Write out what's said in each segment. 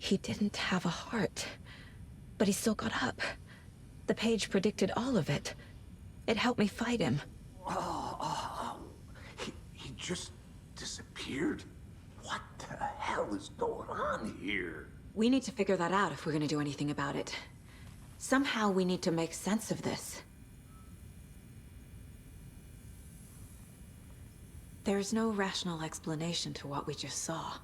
He didn't have a heart, but he still got up. The page predicted all of it. It helped me fight him. He just disappeared? What the hell is going on here? We need to figure that out if we're gonna do anything about it. Somehow we need to make sense of this. There's no rational explanation to what we just saw.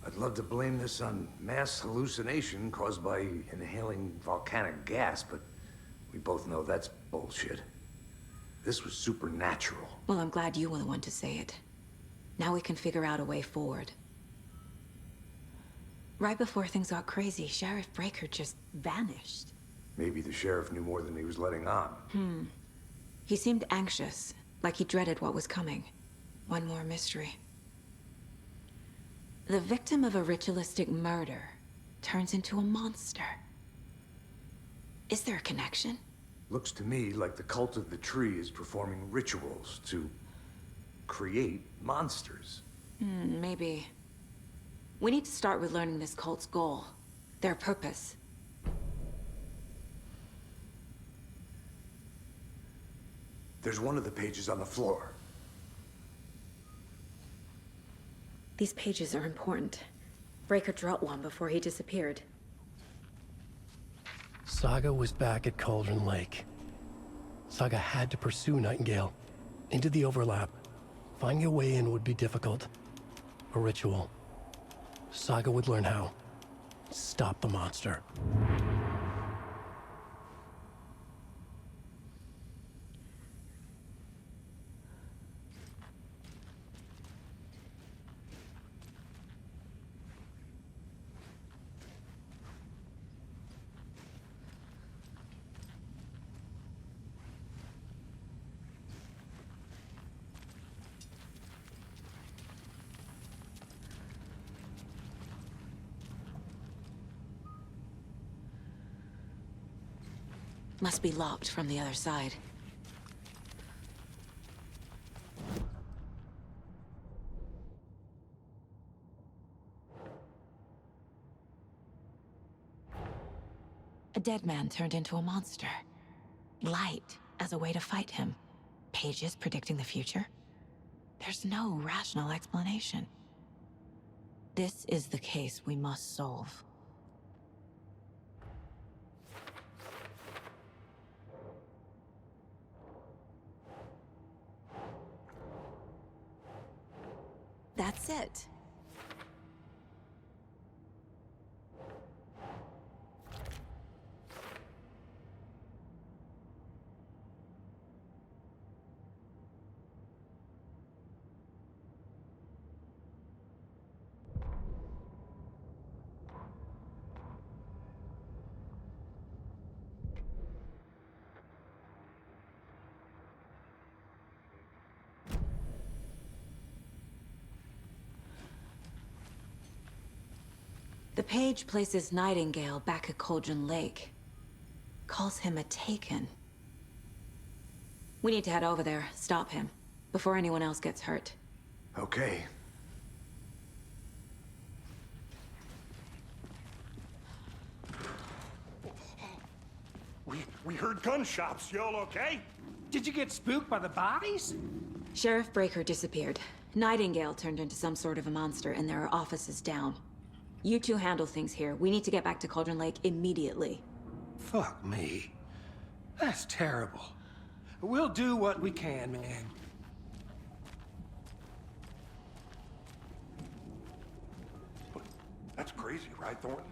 I'd love to blame this on mass hallucination caused by inhaling volcanic gas, but we both know that's bullshit. This was supernatural. Well, I'm glad you were the one to say it. Now we can figure out a way forward. Right before things got crazy, Sheriff Breaker just vanished. Maybe the sheriff knew more than he was letting on. He seemed anxious, like he dreaded what was coming. One more mystery. The victim of a ritualistic murder turns into a monster. Is there a connection? Looks to me like the cult of the tree is performing rituals to create monsters. Maybe. We need to start with learning this cult's goal, their purpose. There's one of the pages on the floor. These pages are important. Breaker dropped one before he disappeared. Saga was back at Cauldron Lake. Saga had to pursue Nightingale into the overlap. Finding a way in would be difficult. A ritual. Saga would learn how. Stop the monster. Must be locked from the other side. A dead man turned into a monster. Light as a way to fight him. Pages predicting the future. There's no rational explanation. This is the case we must solve. That's it. The page places Nightingale back at Cauldron Lake. Calls him a Taken. We need to head over there, stop him, before anyone else gets hurt. Okay. We heard gunshots. Y'all okay? Did you get spooked by the bodies? Sheriff Breaker disappeared. Nightingale turned into some sort of a monster, and there are offices down. You two handle things here. We need to get back to Cauldron Lake immediately. Fuck me. That's terrible. We'll do what we can, man. That's crazy, right, Thornton?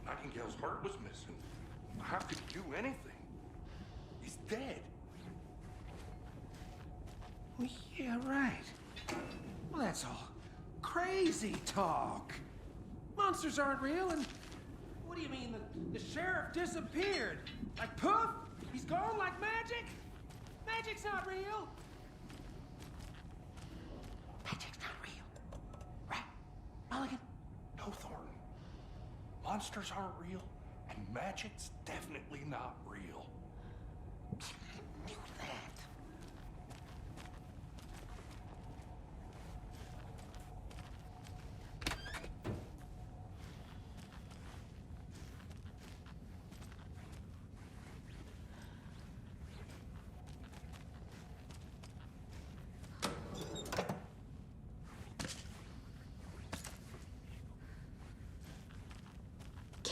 Nightingale's heart was missing. How could he do anything? He's dead. Well, yeah, right. Well, that's all crazy talk. Monsters aren't real, and what do you mean the sheriff disappeared? Like poof? He's gone like magic? Magic's not real. Magic's not real. Right, Mulligan? No, Thornton. Monsters aren't real, and magic's definitely not real. Knew that.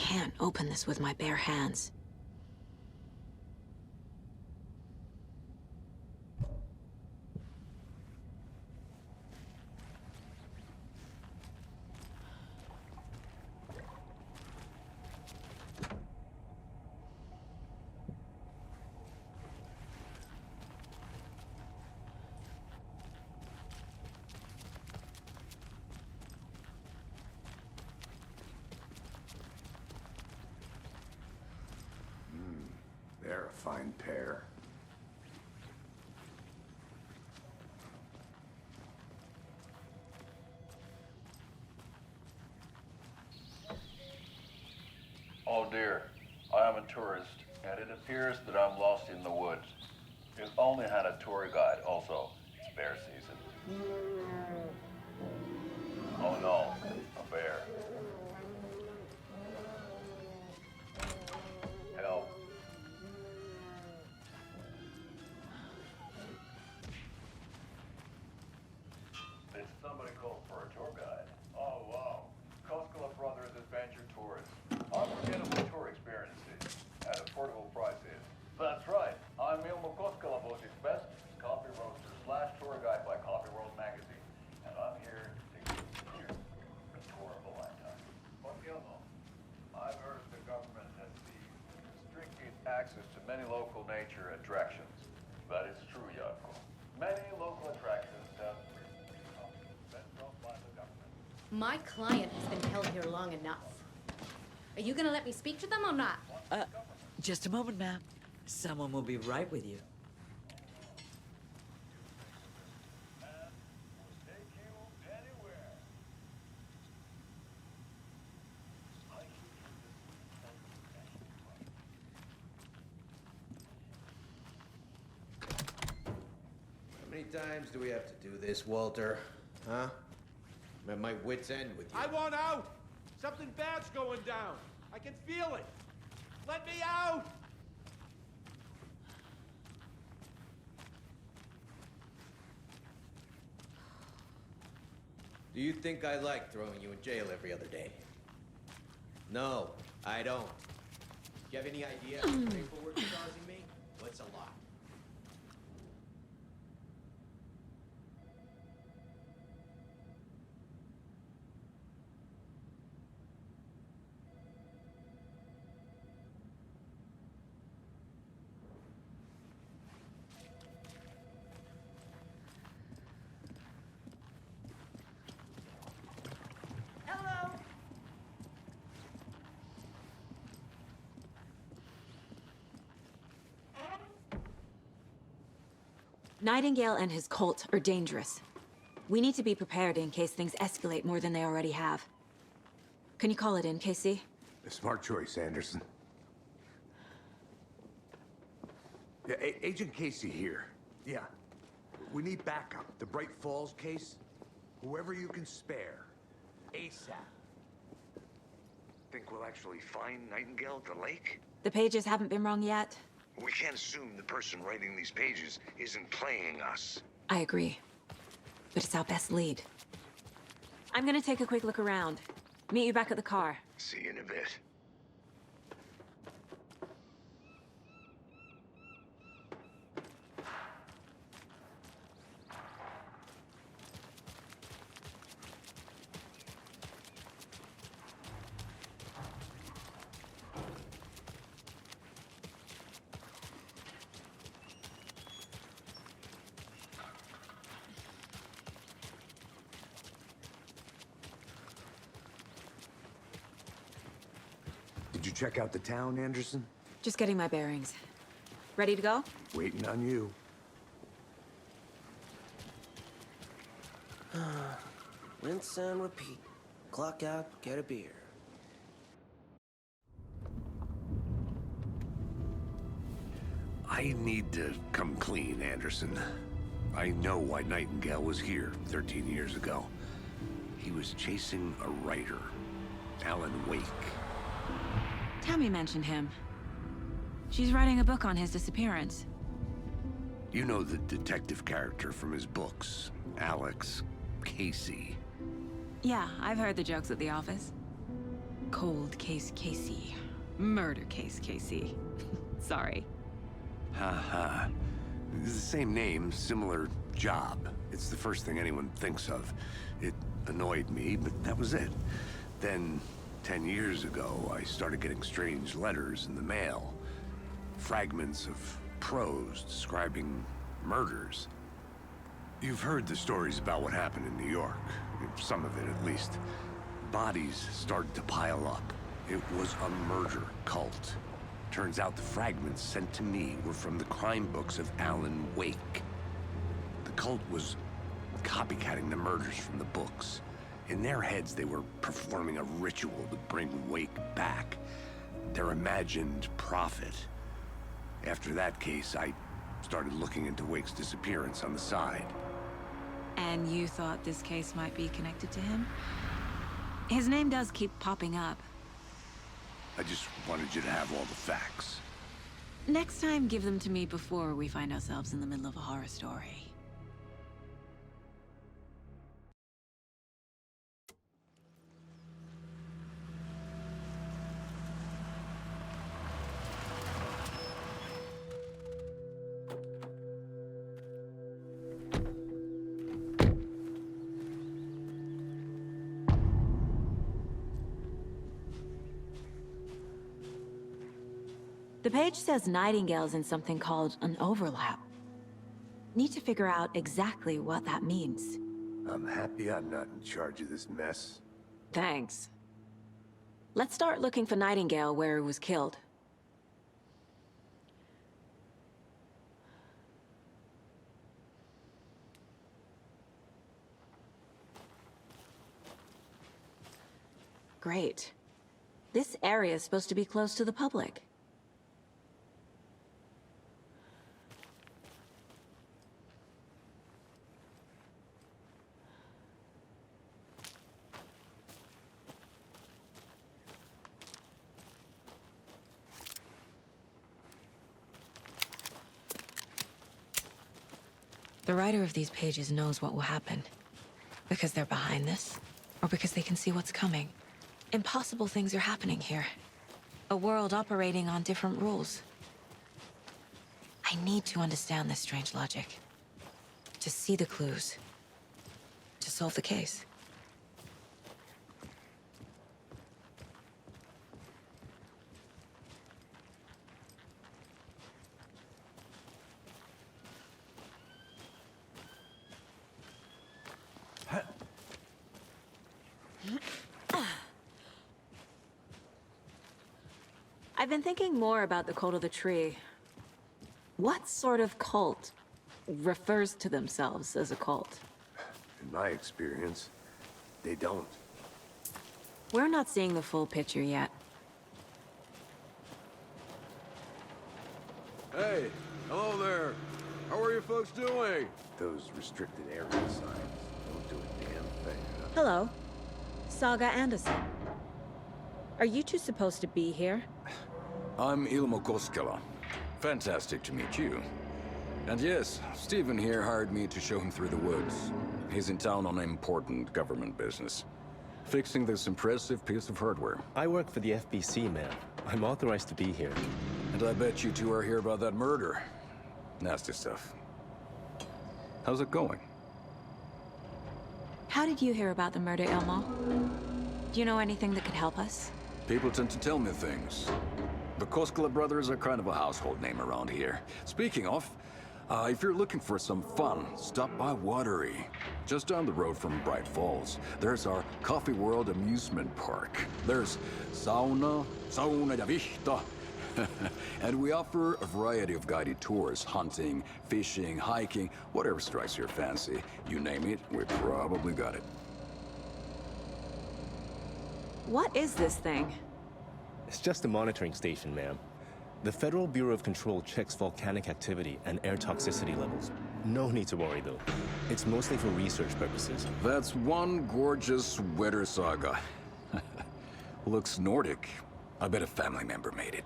can't open this with my bare hands. They're a fine pair. Oh dear, I am a tourist, and it appears that I'm lost in the woods. If only had a tour guide also. It's bear season. Oh no, a bear. Help. Did somebody call for a tour guide? Oh wow. Koskela Brothers Adventure Tours. Unforgettable tour experiences at affordable prices. That's right. I'm Ilmo Koskela, Bosie's best coffee roaster slash tour guide by Coffee World magazine. And I'm here to take you here a tour of a lifetime. But Ilmo, I've heard the government has restricted access to many local nature attractions. That is true, Jaakko. Many local attractions have become controlled by the government. My client has been held here long enough. Are you gonna let me speak to them or not? Just a moment, ma'am. Someone will be right with you. Take you anywhere. How many times do we have to do this, Walter? Huh? I'm at my wit's end with you. I want out! Something bad's going down. I can feel it. Let me out! Do you think I like throwing you in jail every other day? No, I don't. Do you have any idea how much paperwork you're causing me? What's a lot? Hello. Nightingale and his cult are dangerous. We need to be prepared in case things escalate more than they already have. Can you call it in, Casey? A smart choice, Anderson. Yeah, Agent Casey here. Yeah. We need backup. The Bright Falls case. Whoever you can spare. ASAP. Think we'll actually find Nightingale at the lake? The pages haven't been rung yet. We can't assume the person writing these pages isn't playing us. I agree. But it's our best lead. I'm gonna take a quick look around. Meet you back at the car. See you in a bit. Did you check out the town, Anderson? Just getting my bearings. Ready to go? Waiting on you. Rinse and repeat. Clock out, get a beer. I need to come clean, Anderson. I know why Nightingale was here 13 years ago. He was chasing a writer, Alan Wake. Tammy mentioned him. She's writing a book on his disappearance. You know the detective character from his books, Alex Casey. Yeah, I've heard the jokes at the office. Cold case Casey. Murder case Casey. Sorry. Haha. It's the same name, similar job. It's the first thing anyone thinks of. It annoyed me, but that was it. Then, 10 years ago, I started getting strange letters in the mail. Fragments of prose describing murders. You've heard the stories about what happened in New York. Some of it, at least. Bodies started to pile up. It was a murder cult. Turns out the fragments sent to me were from the crime books of Alan Wake. The cult was copycatting the murders from the books. In their heads, they were performing a ritual to bring Wake back. Their imagined prophet. After that case, I started looking into Wake's disappearance on the side. And you thought this case might be connected to him? His name does keep popping up. I just wanted you to have all the facts. Next time, give them to me before we find ourselves in the middle of a horror story. The page says Nightingale's in something called an overlap. Need to figure out exactly what that means. I'm happy I'm not in charge of this mess. Thanks. Let's start looking for Nightingale where he was killed. Great. This area is supposed to be close to the public. The writer of these pages knows what will happen. Because they're behind this, or because they can see what's coming. Impossible things are happening here. A world operating on different rules. I need to understand this strange logic. To see the clues. To solve the case. I've been thinking more about the cult of the tree. What sort of cult refers to themselves as a cult? In my experience, they don't. We're not seeing the full picture yet. Hey, hello there. How are you folks doing? Those restricted area signs don't do a damn thing. Hello. Saga Anderson. Are you two supposed to be here? I'm Ilmo Koskela. Fantastic to meet you. And yes, Stephen here hired me to show him through the woods. He's in town on important government business. Fixing this impressive piece of hardware. I work for the FBC, man. I'm authorized to be here. And I bet you two are here about that murder. Nasty stuff. How's it going? How did you hear about the murder, Ilmo? Do you know anything that could help us? People tend to tell me things. The Koskela brothers are kind of a household name around here. Speaking of, if you're looking for some fun, stop by Watery. Just down the road from Bright Falls, there's our Coffee World amusement park. There's sauna ja vihta. And we offer a variety of guided tours, hunting, fishing, hiking, whatever strikes your fancy. You name it, we probably got it. What is this thing? It's just a monitoring station, ma'am. The Federal Bureau of Control checks volcanic activity and air toxicity levels. No need to worry, though. It's mostly for research purposes. That's one gorgeous weather saga. Looks Nordic. I bet a family member made it.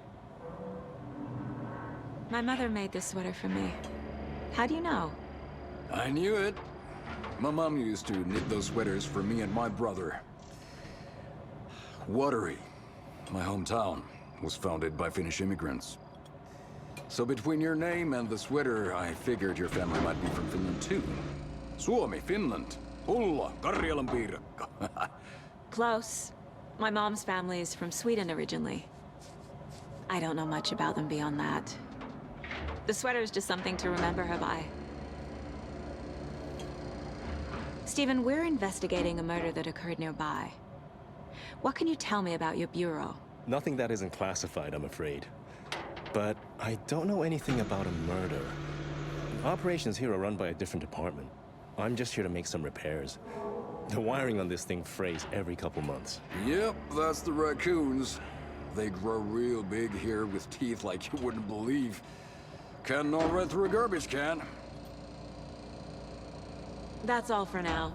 My mother made this sweater for me. How do you know? I knew it. My mom used to knit those sweaters for me and my brother. Watery. my hometown, was founded by Finnish immigrants. So between your name and the sweater, I figured your family might be from Finland too. Suomi, Finland. Pulla, Karjalan piirakka. Close. My mom's family is from Sweden originally. I don't know much about them beyond that. The sweater is just something to remember her by. Stephen, we're investigating a murder that occurred nearby. What can you tell me about your bureau? Nothing that isn't classified, I'm afraid. But I don't know anything about a murder. Operations here are run by a different department. I'm just here to make some repairs. The wiring on this thing frays every couple months. Yep, that's the raccoons. They grow real big here with teeth like you wouldn't believe. Can gnaw right through a garbage can. That's all for now.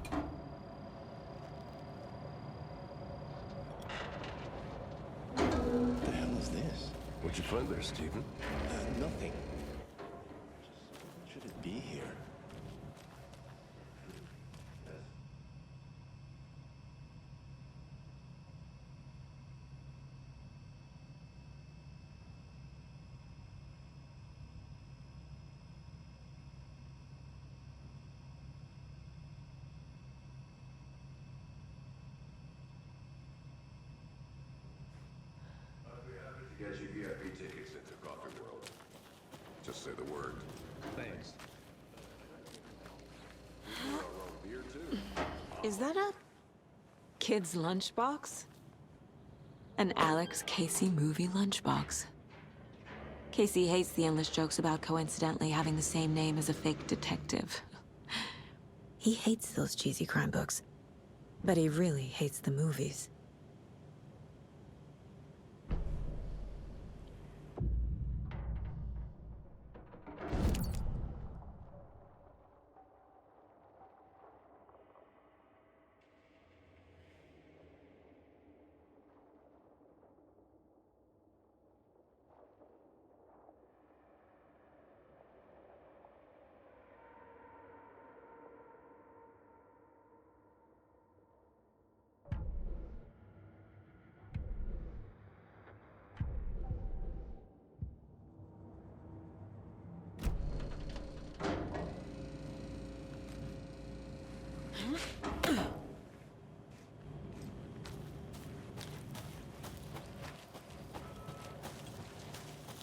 What the hell is this? What'd you find there, Stephen? Nothing. Should it be here? Get your VIP tickets into Coffee World. Just say the word. Thanks. Beer too. Is that a kid's lunchbox? An Alex Casey movie lunchbox. Casey hates the endless jokes about coincidentally having the same name as a fake detective. He hates those cheesy crime books, but he really hates the movies.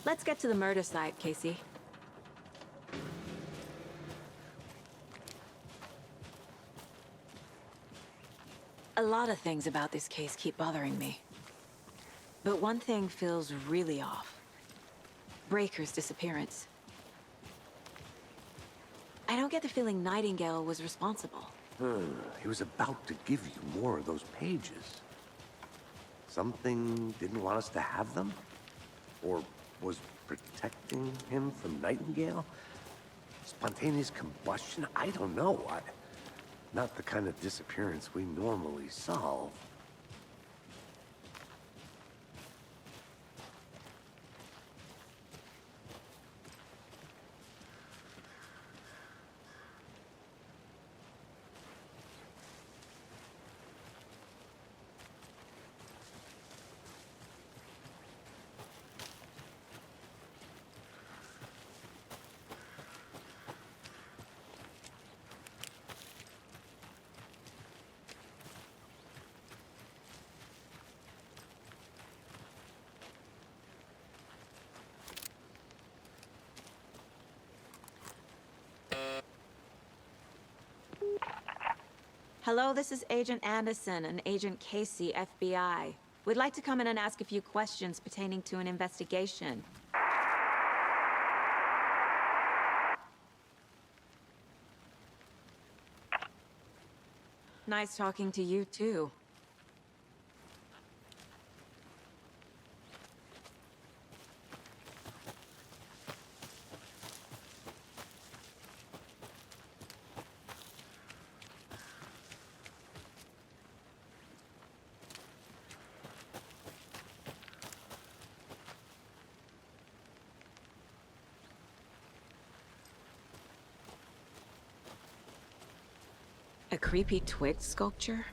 Let's get to the murder site, Casey. A lot of things about this case keep bothering me. But one thing feels really off. Breaker's disappearance. I don't get the feeling Nightingale was responsible. He was about to give you more of those pages. Something didn't want us to have them? Or was protecting him from Nightingale? Spontaneous combustion? I don't know. Not the kind of disappearance we normally solve. Hello, this is Agent Anderson and Agent Casey, FBI. We'd like to come in and ask a few questions pertaining to an investigation. Nice talking to you, too. A creepy twig sculpture?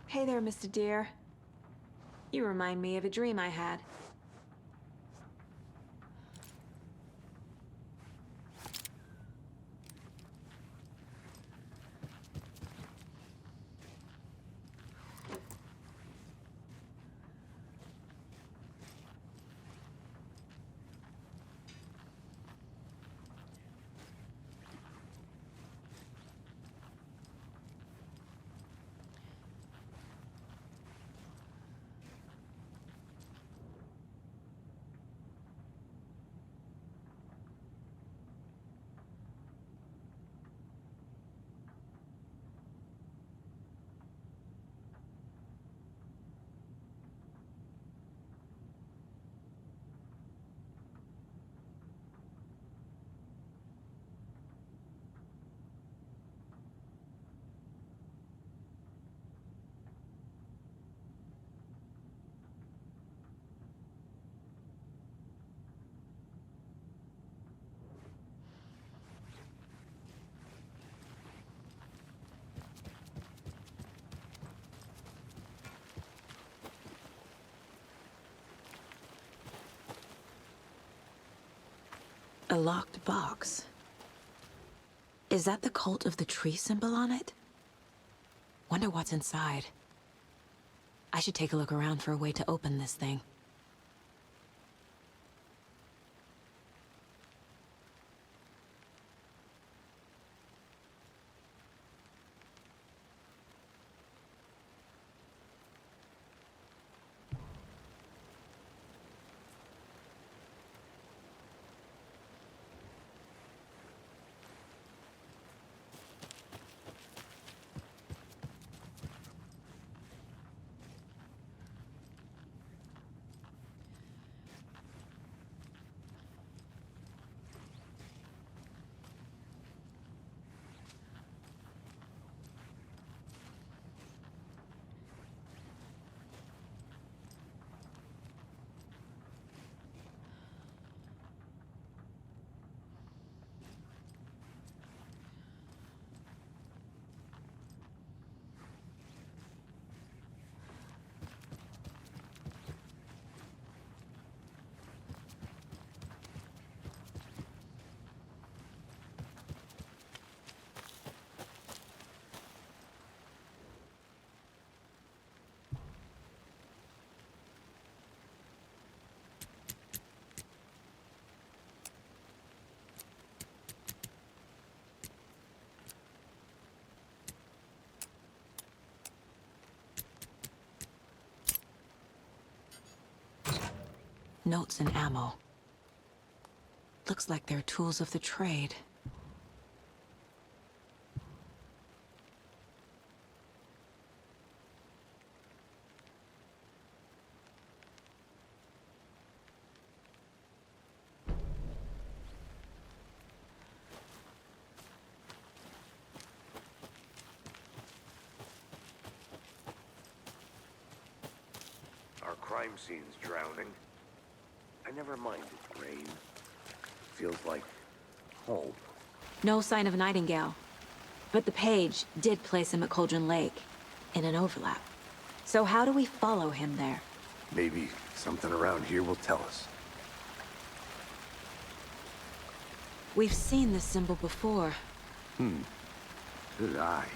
Hey there, Mr. Deer. You remind me of a dream I had. A locked box. Is that the cult of the tree symbol on it? Wonder what's inside. I should take a look around for a way to open this thing. Notes and ammo. Looks like they're tools of the trade. Our crime scene's drowning. I never minded rain. Feels like home. No sign of Nightingale. But the page did place him at Cauldron Lake, in an overlap. So how do we follow him there? Maybe something around here will tell us. We've seen this symbol before. Good eye.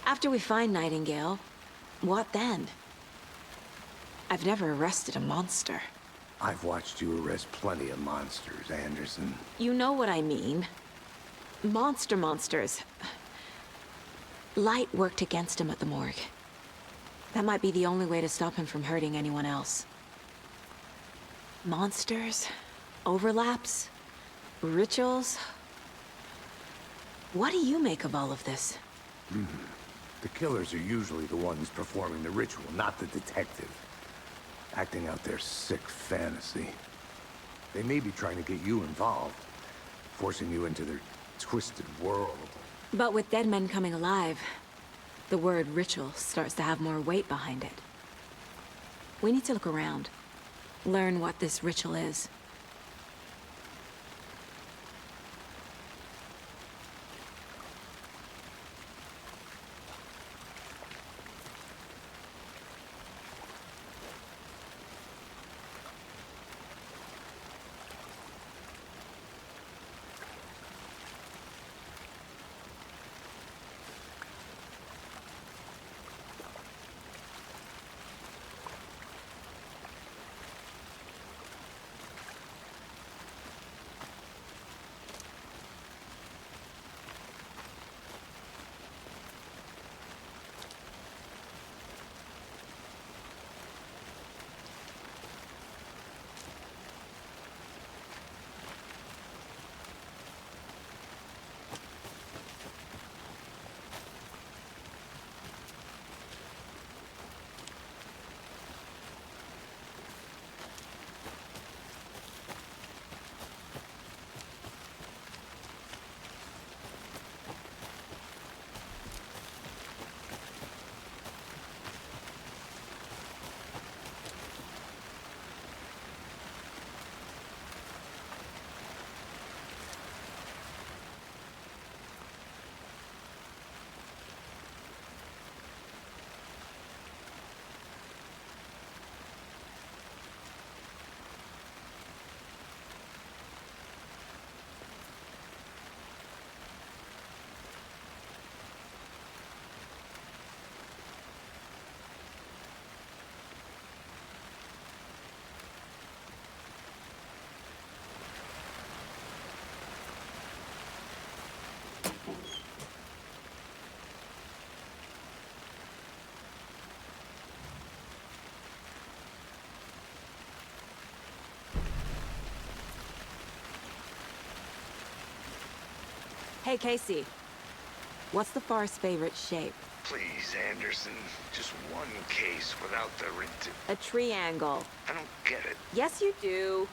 After we find Nightingale, what then? I've never arrested a monster. I've watched you arrest plenty of monsters, Anderson. You know what I mean. Monsters. Light worked against him at the morgue. That might be the only way to stop him from hurting anyone else. Monsters, overlaps, rituals. What do you make of all of this? The killers are usually the ones performing the ritual, not the detective. acting out their sick fantasy. They may be trying to get you involved, forcing you into their twisted world. But with dead men coming alive, the word ritual starts to have more weight behind it. We need to look around, learn what this ritual is. Hey, Casey. What's the far's favorite shape? Please, Anderson. Just one case without the A triangle. I don't get it. Yes, you do.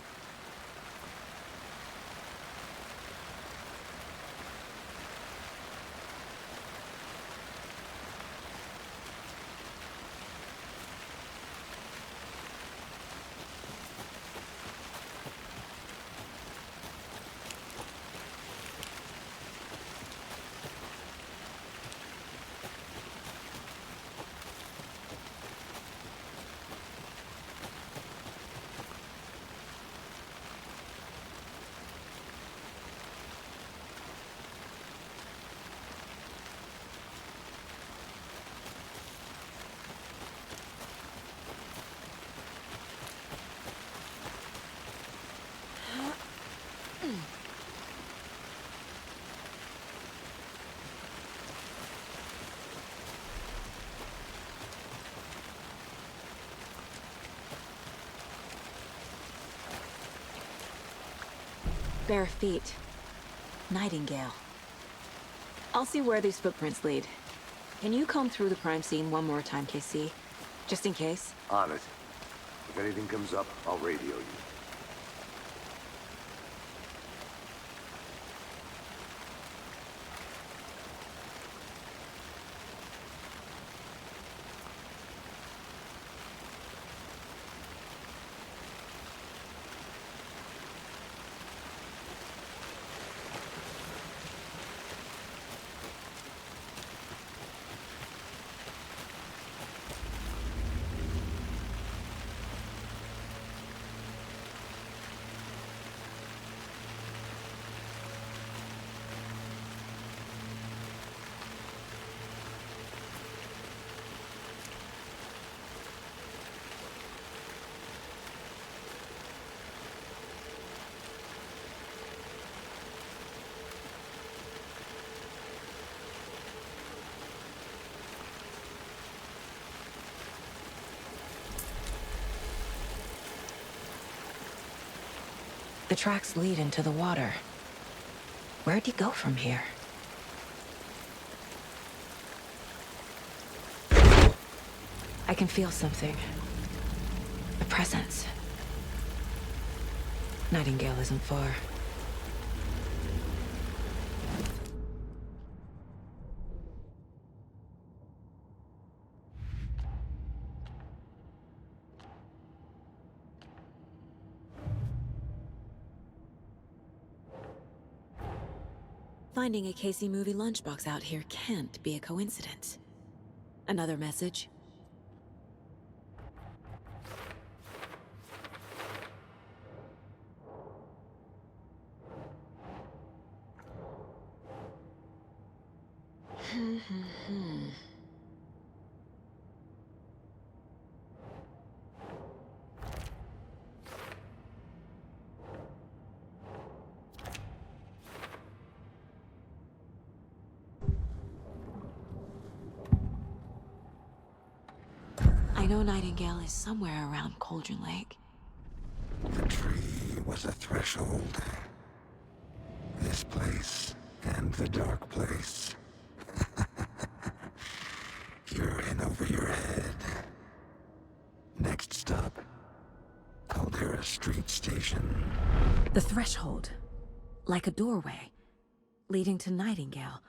Bare feet. Nightingale. I'll see where these footprints lead. Can you comb through the crime scene one more time, KC? Just in case? On it. If anything comes up, I'll radio you. The tracks lead into the water. Where'd he go from here? I can feel something. A presence. Nightingale isn't far. Finding a Casey movie lunchbox out here can't be a coincidence. Another message? I know Nightingale is somewhere around Cauldron Lake. The tree was a threshold. This place and the dark place. You're in over your head. Next stop, Caldera Street Station. The threshold. Like a doorway. Leading to Nightingale.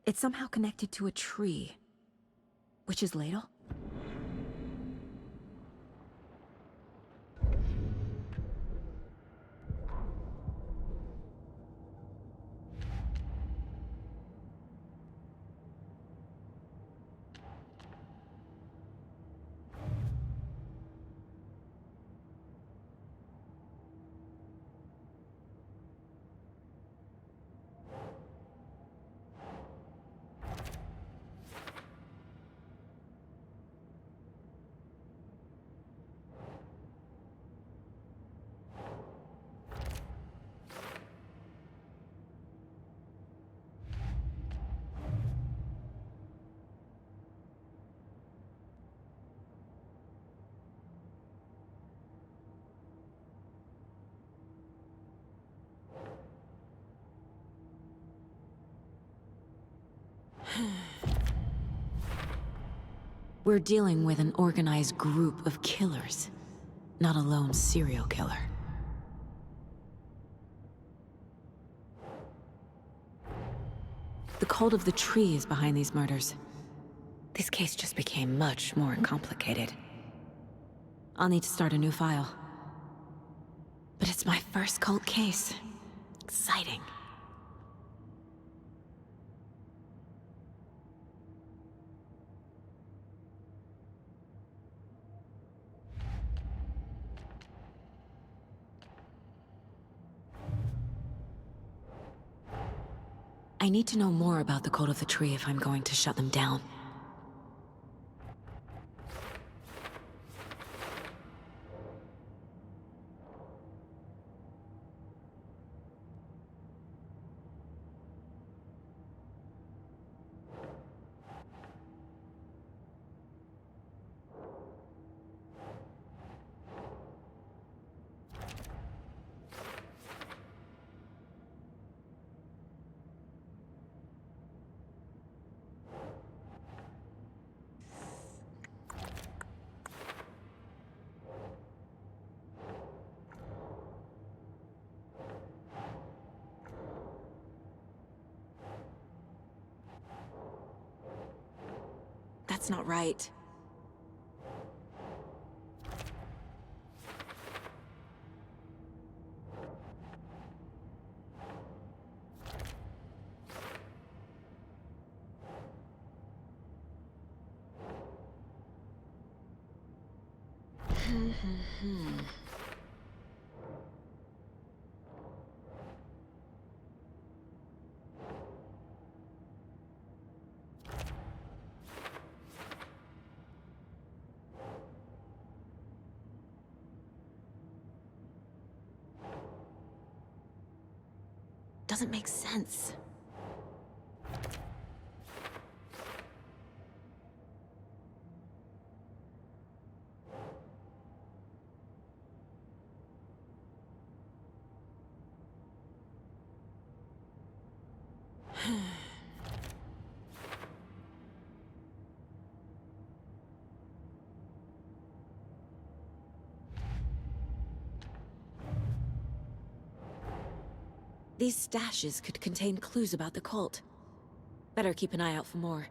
It's somehow connected to a tree. Witch's Ladle? We're dealing with an organized group of killers, not a lone serial killer. The cult of the tree is behind these murders. This case just became much more complicated. I'll need to start a new file. But it's my first cult case. Exciting. I need to know more about the cult of the tree if I'm going to shut them down. That's not right. Doesn't make sense. These stashes could contain clues about the cult. Better keep an eye out for more.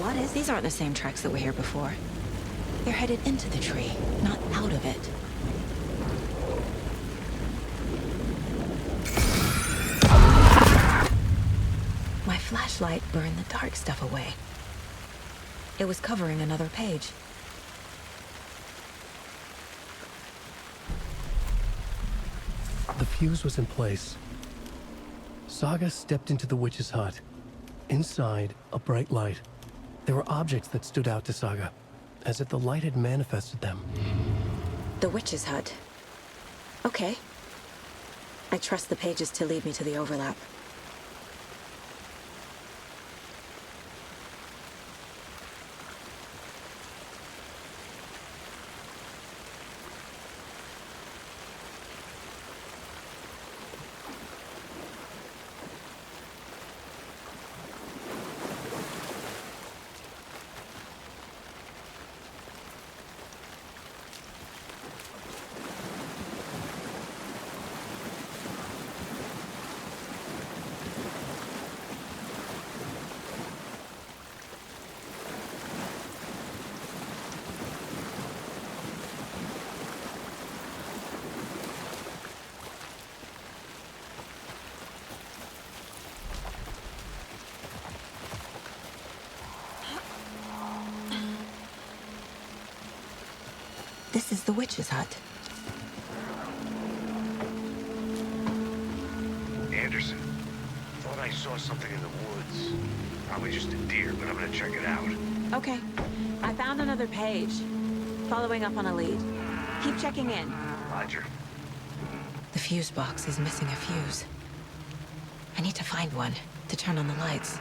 What is? These aren't the same tracks that were here before. They're headed into the tree, not out of it. My flashlight burned the dark stuff away. It was covering another page. The fuse was in place. Saga stepped into the witch's hut. Inside, a bright light. There were objects that stood out to Saga, as if the light had manifested them. The witch's hut. Okay. I trust the pages to lead me to the overlap. This is the witch's hut. Anderson, thought I saw something in the woods. Probably just a deer, but I'm gonna check it out. Okay. I found another page. Following up on a lead. Keep checking in. Roger. The fuse box is missing a fuse. I need to find one to turn on the lights.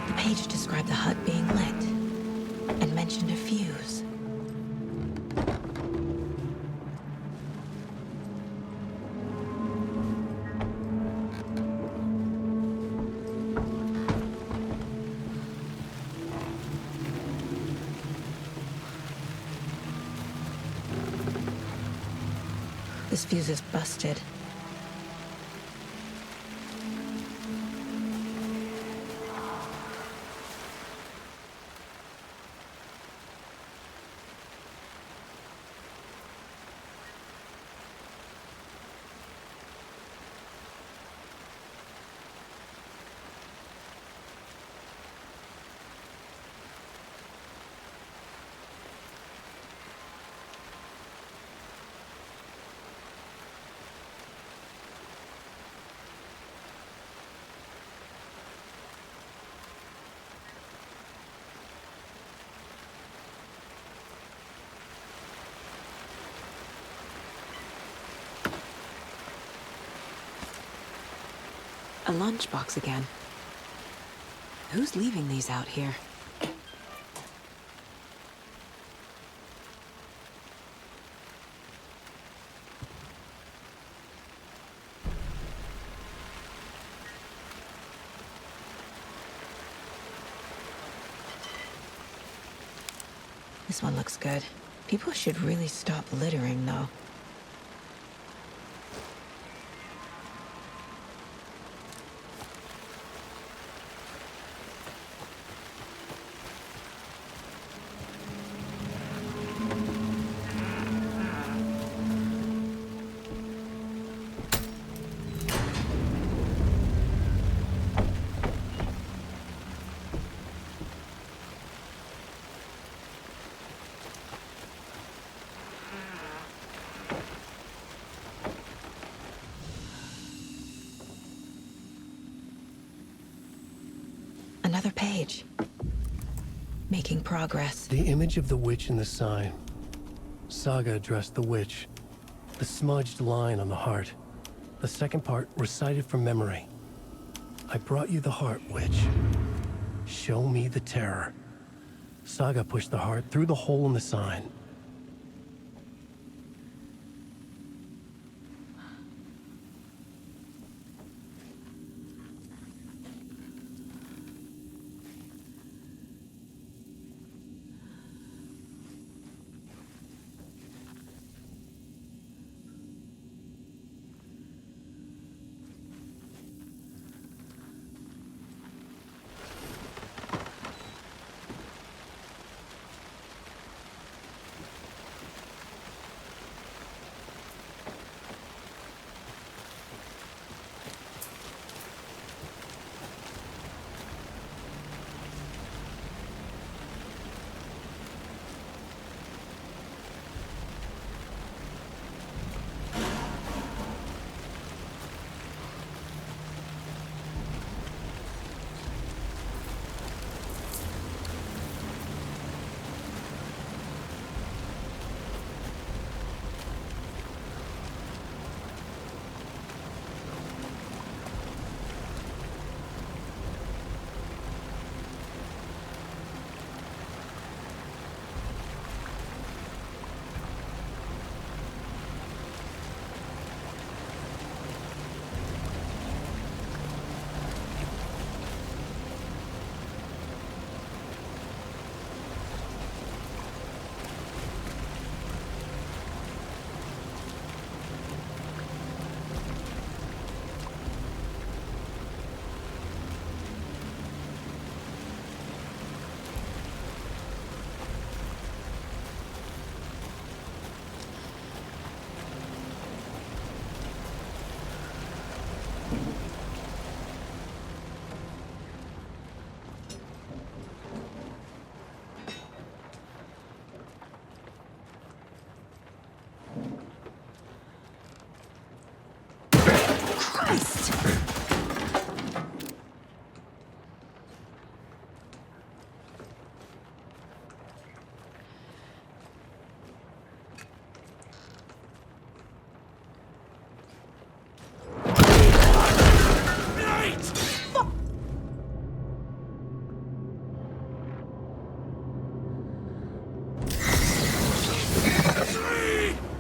The page described the hut being lit and mentioned a fuse. This fuse is busted. A lunchbox again. Who's leaving these out here? This one looks good. People should really stop littering, though. Another page. Making progress. The image of the witch in the sign. Saga addressed the witch. The smudged line on the heart. The second part recited from memory. I brought you the heart, witch. Show me the terror. Saga pushed the heart through the hole in the sign.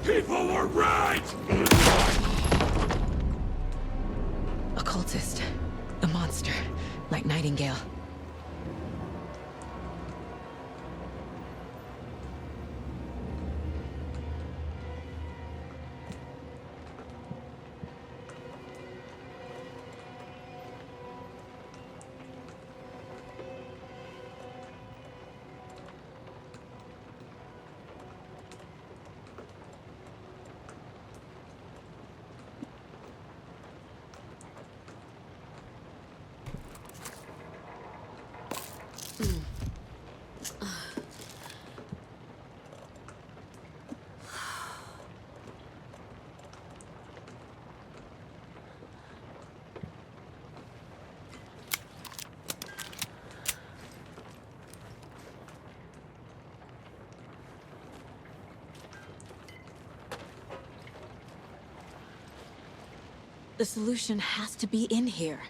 People were right! A cultist. A monster. Like Nightingale. The solution has to be in here.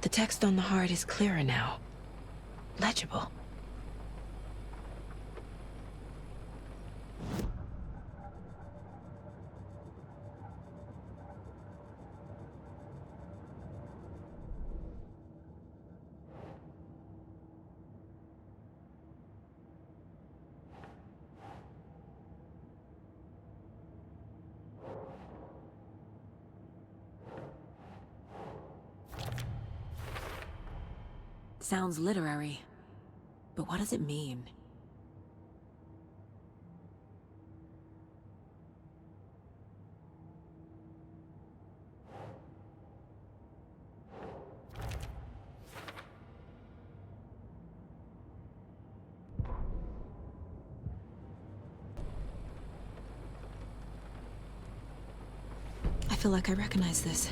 The text on the heart is clearer now. Legible. Sounds literary, but what does it mean? I feel like I recognize this.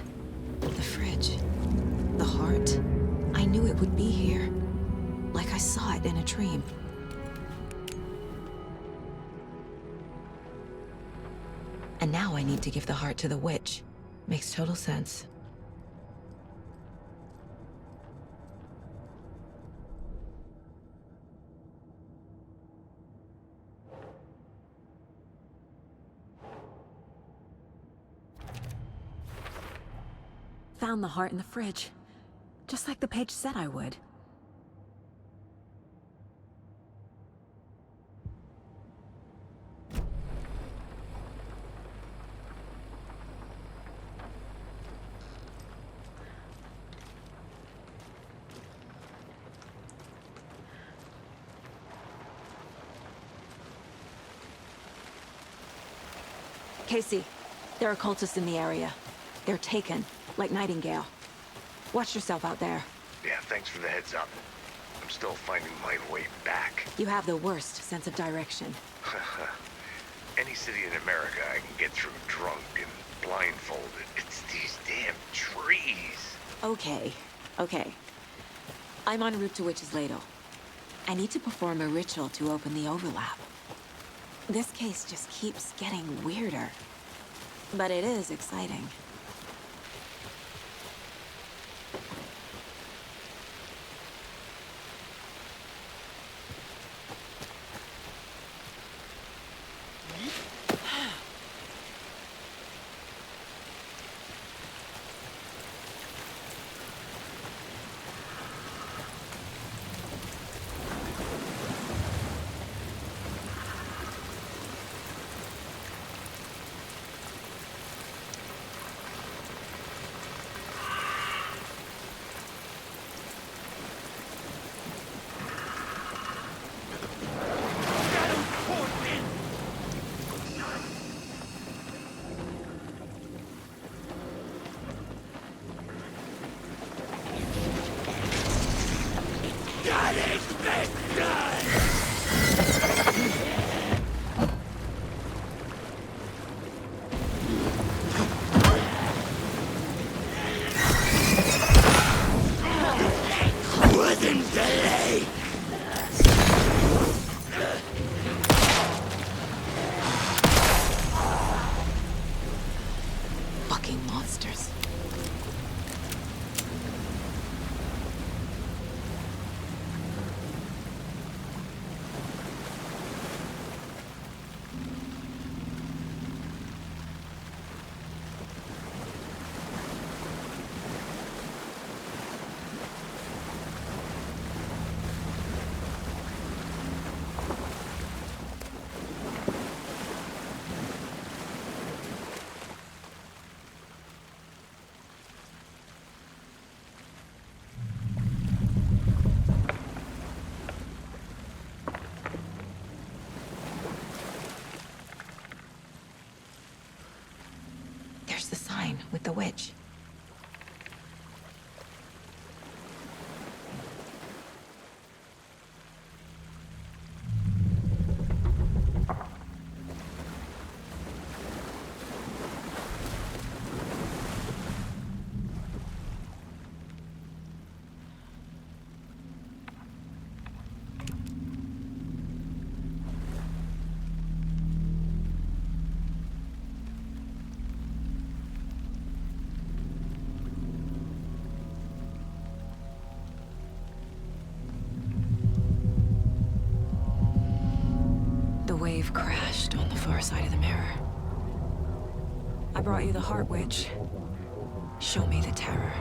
The fridge. The heart. I knew it would be here. Like I saw it in a dream. And now I need to give the heart to the witch. Makes total sense. found the heart in the fridge. Just like the page said I would. Casey, there are cultists in the area. They're taken, like Nightingale. Watch yourself out there. Yeah, thanks for the heads up. I'm still finding my way back. You have the worst sense of direction. Any city in America I can get through drunk and blindfolded. It's these damn trees. Okay, okay. I'm en route to Witch's Ladle. I need to perform a ritual to open the overlap. This case just keeps getting weirder. But it is exciting. Fucking monsters. There's the sign with the witch. The wave crashed on the far side of the mirror. I brought you the Heart Witch. Show me the terror.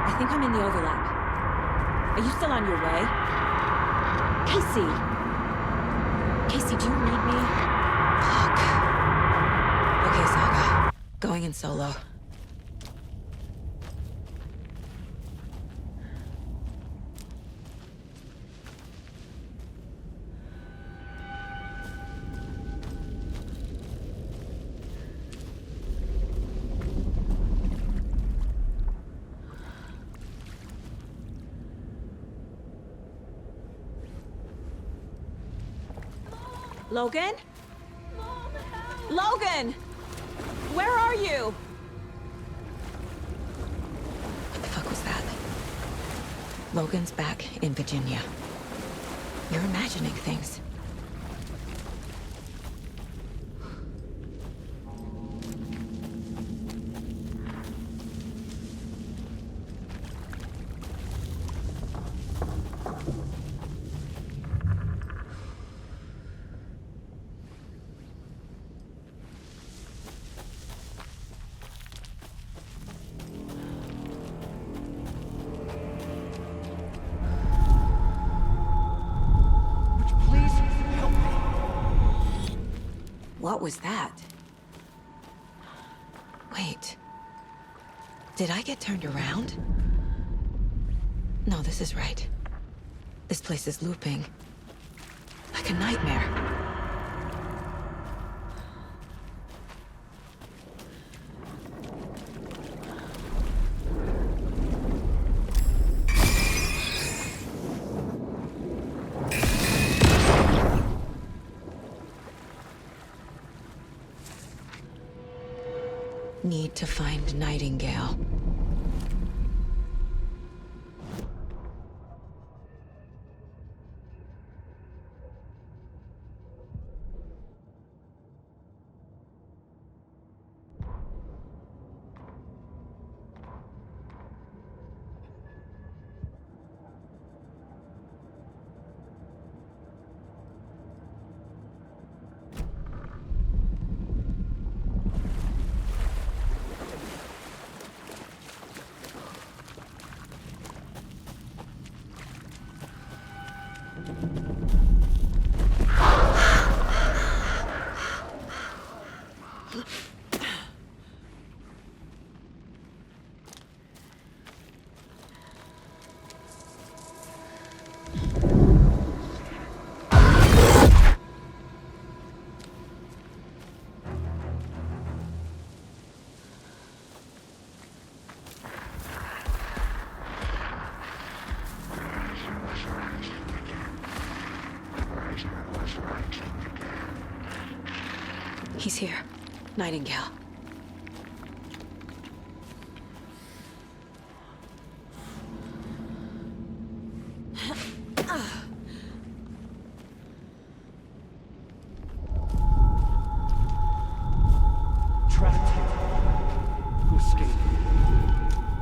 I think I'm in the overlap. Are you still on your way? Casey! Casey, do you need me? Fuck. Okay, Saga. Going in solo. Logan? Logan! Where are you? What the fuck was that? Logan's back in Virginia. You're imagining things. What was that? Wait. Did I get turned around? No, this is right. This place is looping. Like a nightmare. Need to find Nightingale. He's here. Nightingale. Trapped here. Who escaped?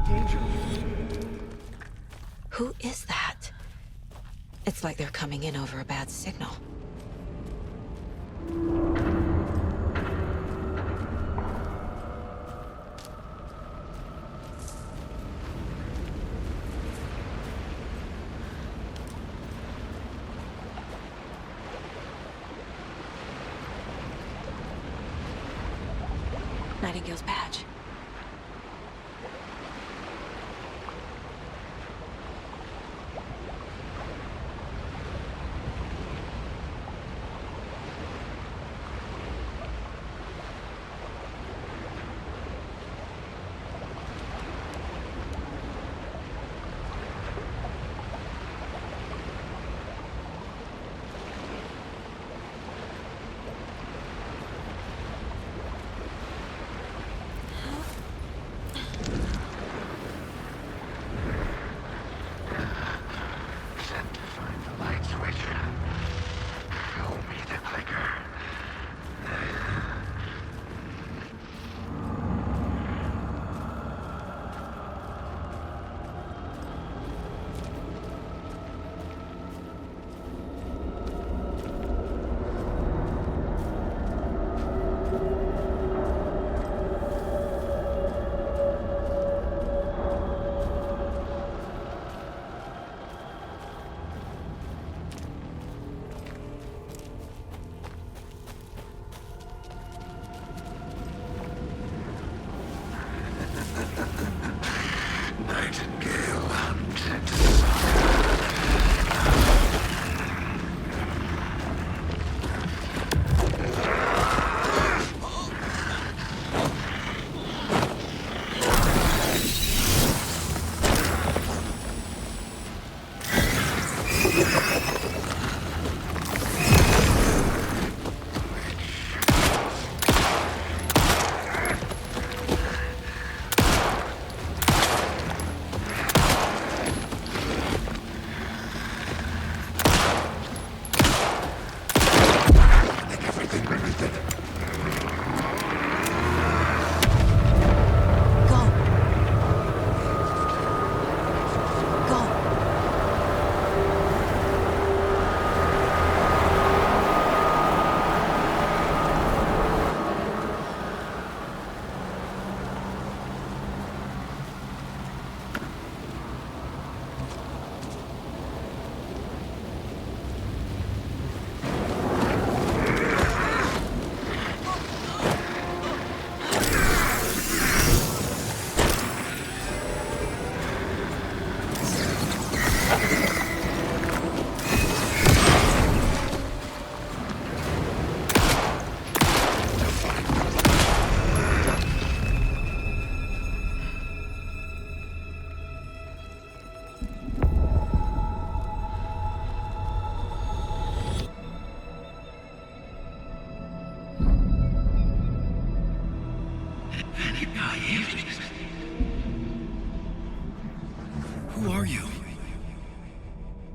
Danger. Who is that? It's like they're coming in over a bad signal. Nightingale's badge.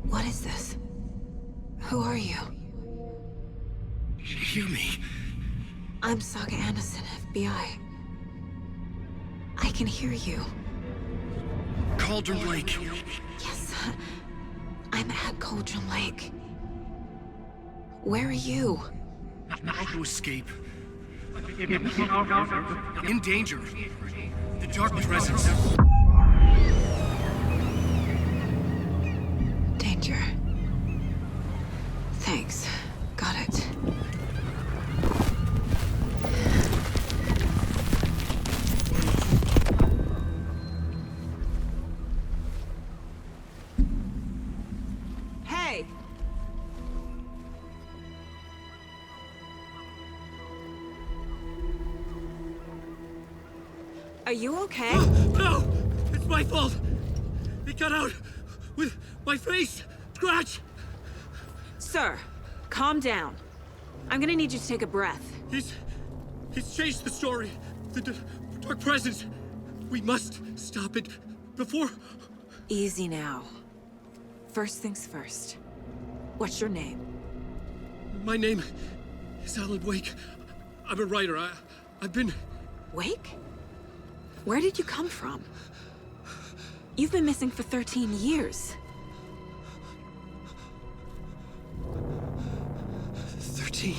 What is this? Who are you? Hear me. I'm Saga Anderson, FBI. I can hear you. Cauldron Lake. Yes, I'm at Cauldron Lake. Where are you? How to escape. In danger. The dark presence. Danger. Thanks. Got it. Hey! Are you okay? No! It's my fault! It got out with my face! Scratch! Sir, calm down. I'm gonna need you to take a breath. He's changed the story. The dark presence. We must stop it before... Easy now. First things first. What's your name? My name is Alan Wake. I'm a writer. I've been... Wake? Where did you come from? You've been missing for 13 years. 13?